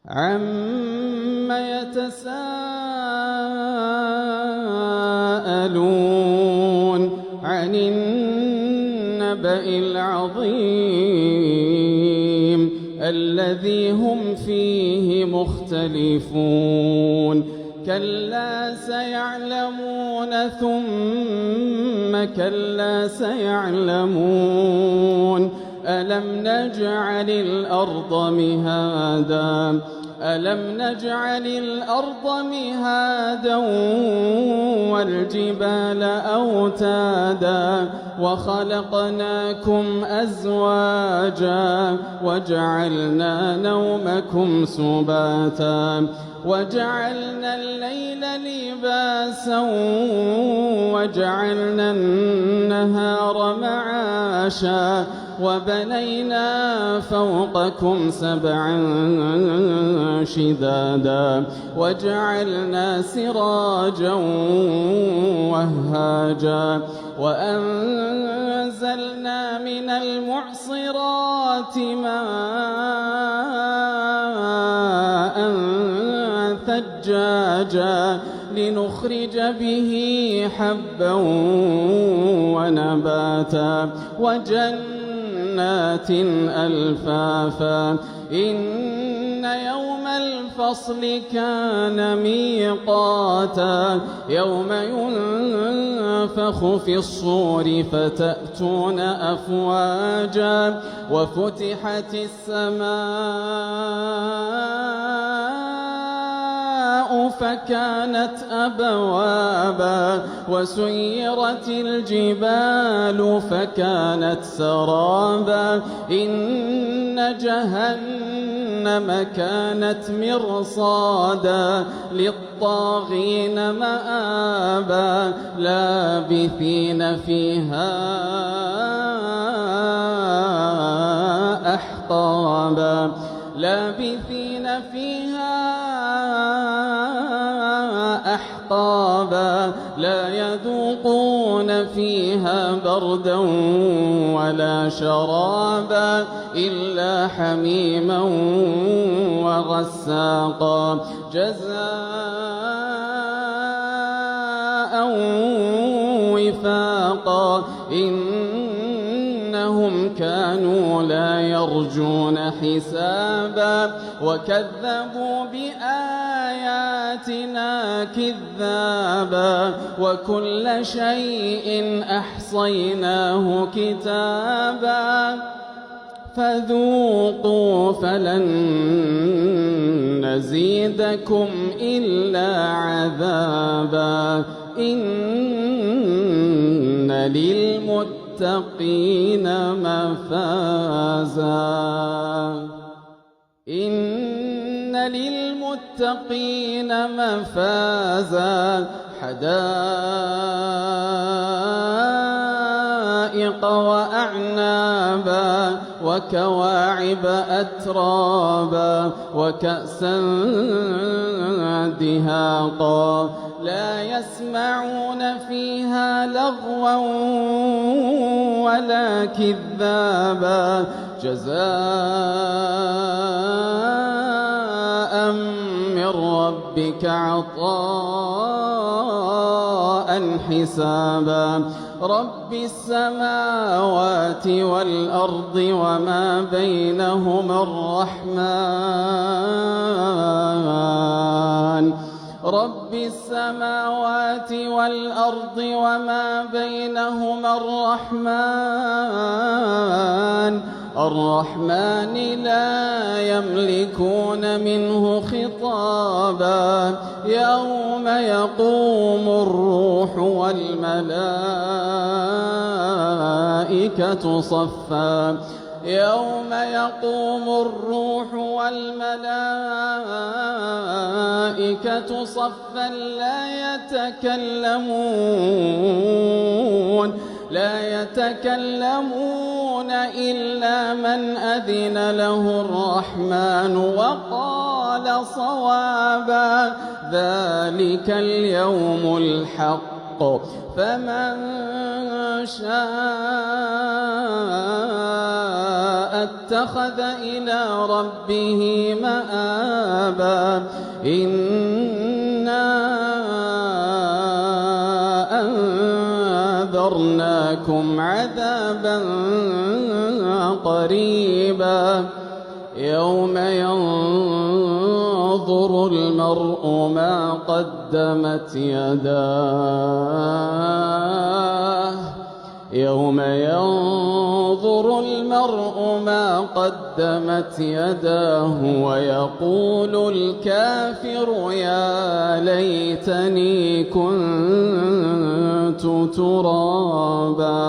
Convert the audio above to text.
عَمَّ يَتَسَاءَلُونَ عَنِ النَّبَإِ الْعَظِيمِ الَّذِي هُمْ فِيهِ مُخْتَلِفُونَ كَلَّا سَيَعْلَمُونَ ثُمَّ كَلَّا سَيَعْلَمُونَ أَلَمْ نَجْعَلِ الْأَرْضَ مِهَادًا وَالْجِبَالَ أَوْتَادًا وَخَلَقْنَاكُمْ أَزْوَاجًا وَجَعَلْنَا نَوْمَكُمْ سُبَاتًا وَجَعَلْنَا اللَّيْلَ لِبَاسًا وَجَعَلْنَا النَّهَارَ مَعَاشًا وَبَنَيْنَا فَوْقَكُمْ سَبْعًا شِدَادًا وَجَعَلْنَا سِرَاجًا وَهَّاجًا وَأَنزَلْنَا مِنَ الْمُعْصِرَاتِ مَاءً ثَجَّاجًا لِنُخْرِجَ بِهِ حَبًّا وَنَبَاتًا وَجَنَّاتٍ أَلْفَافًا إِنَّ يَوْمَ الْفَصْلِ كَانَ مِيقَاتًا يَوْمَ يُنفَخُ فِي الصُّورِ فَتَأْتُونَ أَفْوَاجًا وَفُتِحَتِ السَّمَاءُ فَكَانَتْ أَبْوَابًا وَسُيِّرَتِ الْجِبَالُ فَكَانَتْ سَرَابًا إِنَّ جَهَنَّمَ كَانَتْ مِرْصَادًا لِلطَّاغِينَ مَآبًا لَابِثِينَ فِيهَا أحقابا لا يذوقون فيها بردا ولا شرابا إلا حميما وغساقا جزاء وفاقا إنهم كانوا لا يرجون حسابا وكذبوا بآياتنا كذابا وكل شيء أحصيناه كتابا فذوقوا فلن نزيدكم إلا عذابا إن للمتقين مفازا حدائق وأعنابا وكواعب أترابا وكأسا دهاقا لا يسمعون فيها لغوا ولا كذابا جزاء من ربك عطاء حسابا رب السماوات والأرض وما بينهما الرحمن رب السماوات والأرض وما بينهما الرحمن لا يملكون منه خطابا يوم يقوم الروح والملائكة صفا يوم يقوم الروح والملائكة صفا لا يتكلمون إلا من أذن له الرحمن وقال صوابا ذلك اليوم الحق بالحق فمن شاء اتخذ إلى ربه مآبا إنا أنذرناكم عذابا قريبا يوم ينظر المرء ما قدمت يداه يوم ينظر المرء ما قدمت يداه ويقول الكافر يا ليتني كنت ترابا.